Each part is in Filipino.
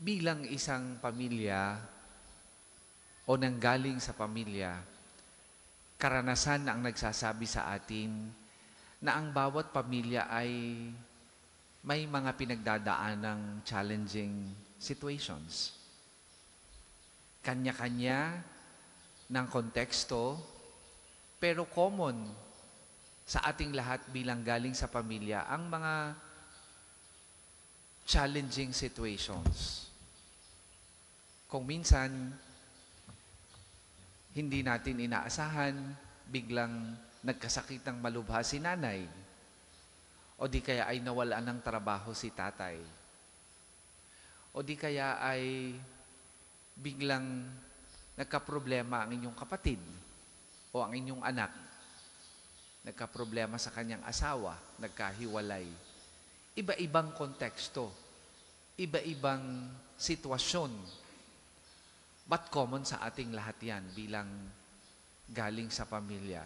bilang isang pamilya o nanggaling sa pamilya, karanasan ang nagsasabi sa atin na ang bawat pamilya ay may mga pinagdadaanang challenging situations. Kanya-kanya ng konteksto, pero common sa ating lahat bilang galing sa pamilya ang mga challenging situations. Kung minsan, hindi natin inaasahan, biglang nagkasakit ng malubha si nanay, o di kaya ay nawalan ng trabaho si tatay, o di kaya ay biglang nagkaproblema ang inyong kapatid o ang inyong anak, nagkaproblema sa kanyang asawa, nagkahiwalay. Iba-ibang konteksto, iba-ibang sitwasyon. But common sa ating lahat yan bilang galing sa pamilya.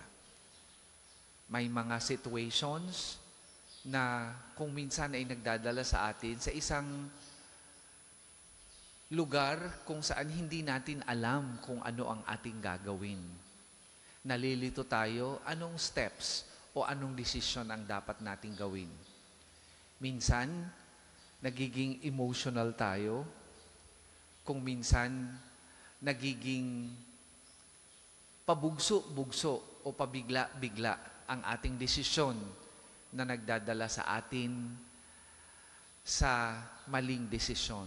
May mga situations na kung minsan ay nagdadala sa atin sa isang lugar kung saan hindi natin alam kung ano ang ating gagawin. Nalilito tayo, anong steps o anong desisyon ang dapat nating gawin. Minsan, nagiging emotional tayo. Kung minsan, nagiging pabugso-bugso o pabigla-bigla ang ating desisyon na nagdadala sa atin sa maling desisyon.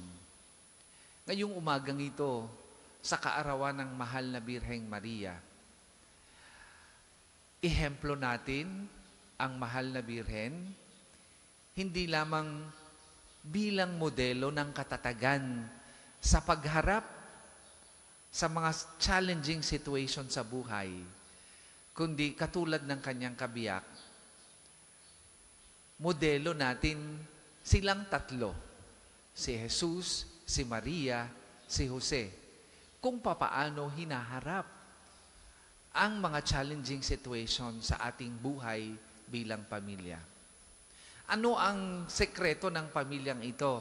Ngayong umagang ito, sa kaarawan ng mahal na Birheng Maria, ihemplo natin ang mahal na Birhen, hindi lamang bilang modelo ng katatagan sa pagharap sa mga challenging situation sa buhay, kundi katulad ng kanyang kabiyak, modelo natin silang tatlo, si Jesus, si Maria, si Jose, kung papaano hinaharap ang mga challenging situation sa ating buhay bilang pamilya. Ano ang sekreto ng pamilyang ito?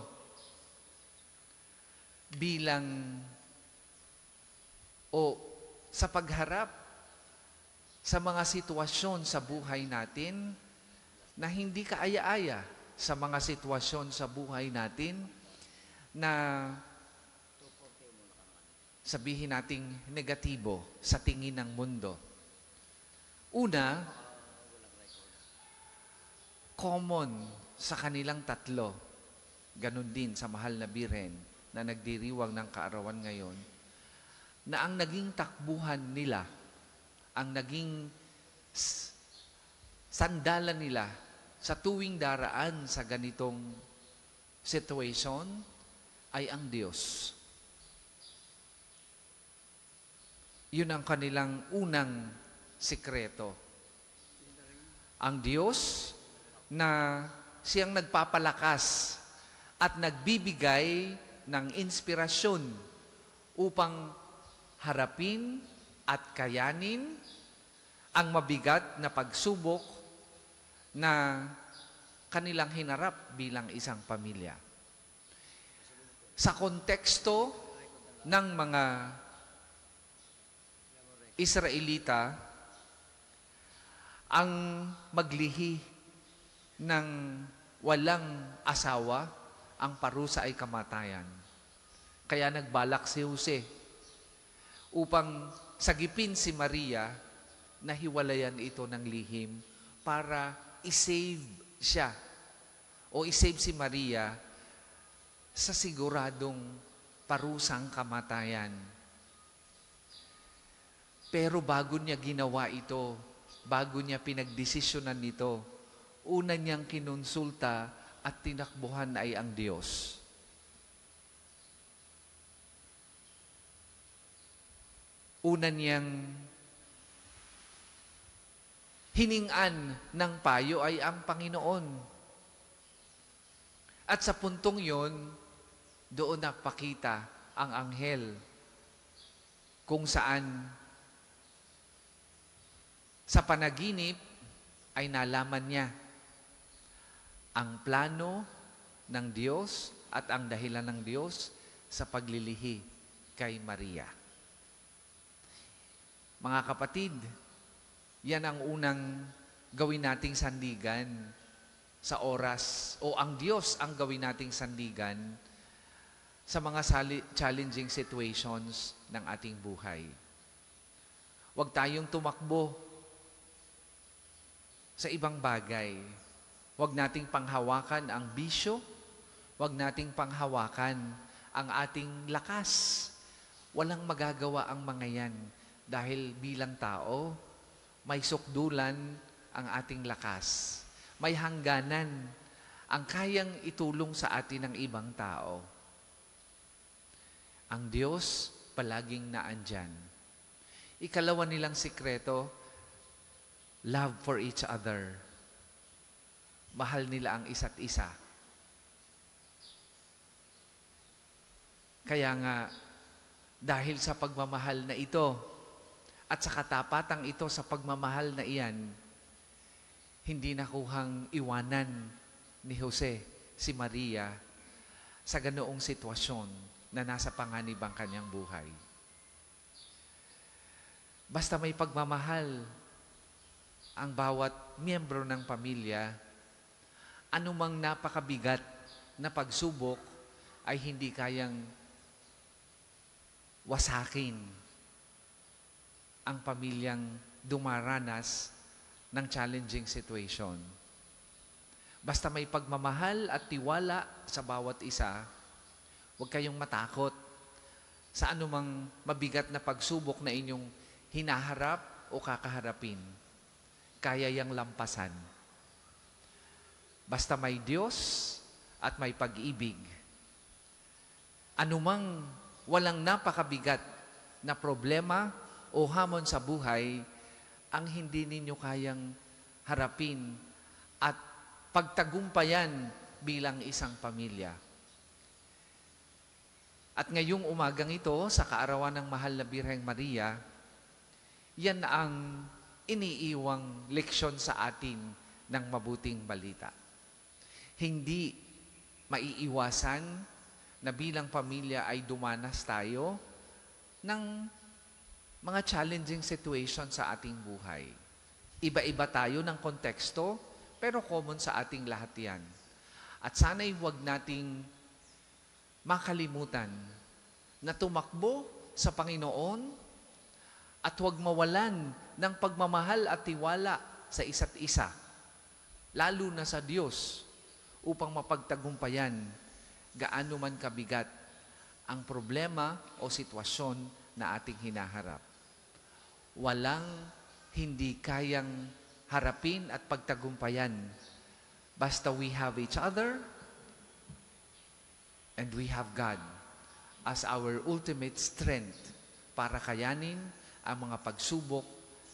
Sa pagharap sa mga sitwasyon sa buhay natin na hindi kaaya-aya, sa mga sitwasyon sa buhay natin na sabihin nating negatibo sa tingin ng mundo. Una, common sa kanilang tatlo, ganun din sa mahal na Birhen na nagdiriwang ng kaarawan ngayon, na ang naging takbuhan nila, ang naging sandalan nila sa tuwing daraan sa ganitong situation ay ang Diyos. Yun ang kanilang unang sikreto. Ang Diyos na siyang nagpapalakas at nagbibigay ng inspirasyon upang harapin at kayanin ang mabigat na pagsubok na kanilang hinarap bilang isang pamilya. Sa konteksto ng mga Israelita, ang maglihi ng walang asawa, ang parusa ay kamatayan. Kaya nagbalak si Jose upang sagipin si Maria na hiwalayan ito ng lihim para isave siya o isave si Maria sa siguradong parusang kamatayan. Pero bago niya ginawa ito, bago niya pinagdesisyonan nito, una niyang kinonsulta at tinakbuhan ay ang Diyos. Una niyang hiningan ng payo ay ang Panginoon. At sa puntong yon, doon napakita ang anghel kung saan sa panaginip ay nalaman niya ang plano ng Diyos at ang dahilan ng Diyos sa paglilihi kay Maria. Mga kapatid, yan ang unang gawin nating sandigan sa oras, o ang Diyos ang gawin nating sandigan sa mga challenging situations ng ating buhay. Huwag tayong tumakbo sa ibang bagay. Huwag nating panghawakan ang bisyo. Huwag nating panghawakan ang ating lakas. Walang magagawa ang mga yan dahil bilang tao, may sukdulan ang ating lakas. May hangganan ang kayang itulong sa atin ng ibang tao. Ang Diyos palaging naandyan. Ikalawa nilang sikreto, love for each other. Mahal nila ang isa't isa. Kaya nga, dahil sa pagmamahal na ito, at sa katapatang ito sa pagmamahal na iyan, hindi nakuhang iwanan ni Jose si Maria sa ganoong sitwasyon na nasa panganib ang kanyang buhay. Basta may pagmamahal ang bawat miyembro ng pamilya, anumang napakabigat na pagsubok ay hindi kayang wasakin ang pamilyang dumaranas ng challenging situation. Basta may pagmamahal at tiwala sa bawat isa, huwag kayong matakot sa anumang mabigat na pagsubok na inyong hinaharap o kakaharapin. Kaya yang lampasan. Basta may Diyos at may pag-ibig. Anumang walang napakabigat na problema o hamon sa buhay ang hindi ninyo kayang harapin at pagtagumpayan bilang isang pamilya. At ngayong umagang ito, sa kaarawan ng Mahal na Birheng Maria, yan ang iniiwang leksyon sa atin ng mabuting balita. Hindi maiiwasan na bilang pamilya ay dumanas tayo ng mga challenging situation sa ating buhay. Iba-iba tayo ng konteksto, pero common sa ating lahat yan. At sana'y huwag nating makalimutan na tumakbo sa Panginoon at huwag mawalan ng pagmamahal at tiwala sa isa't isa, lalo na sa Diyos, upang mapagtagumpayan gaano man kabigat ang problema o sitwasyon na ating hinaharap. Walang hindi kayang harapin at pagtagumpayan basta we have each other and we have God as our ultimate strength para kayanin ang mga pagsubok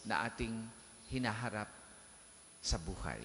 na ating hinaharap sa buhay.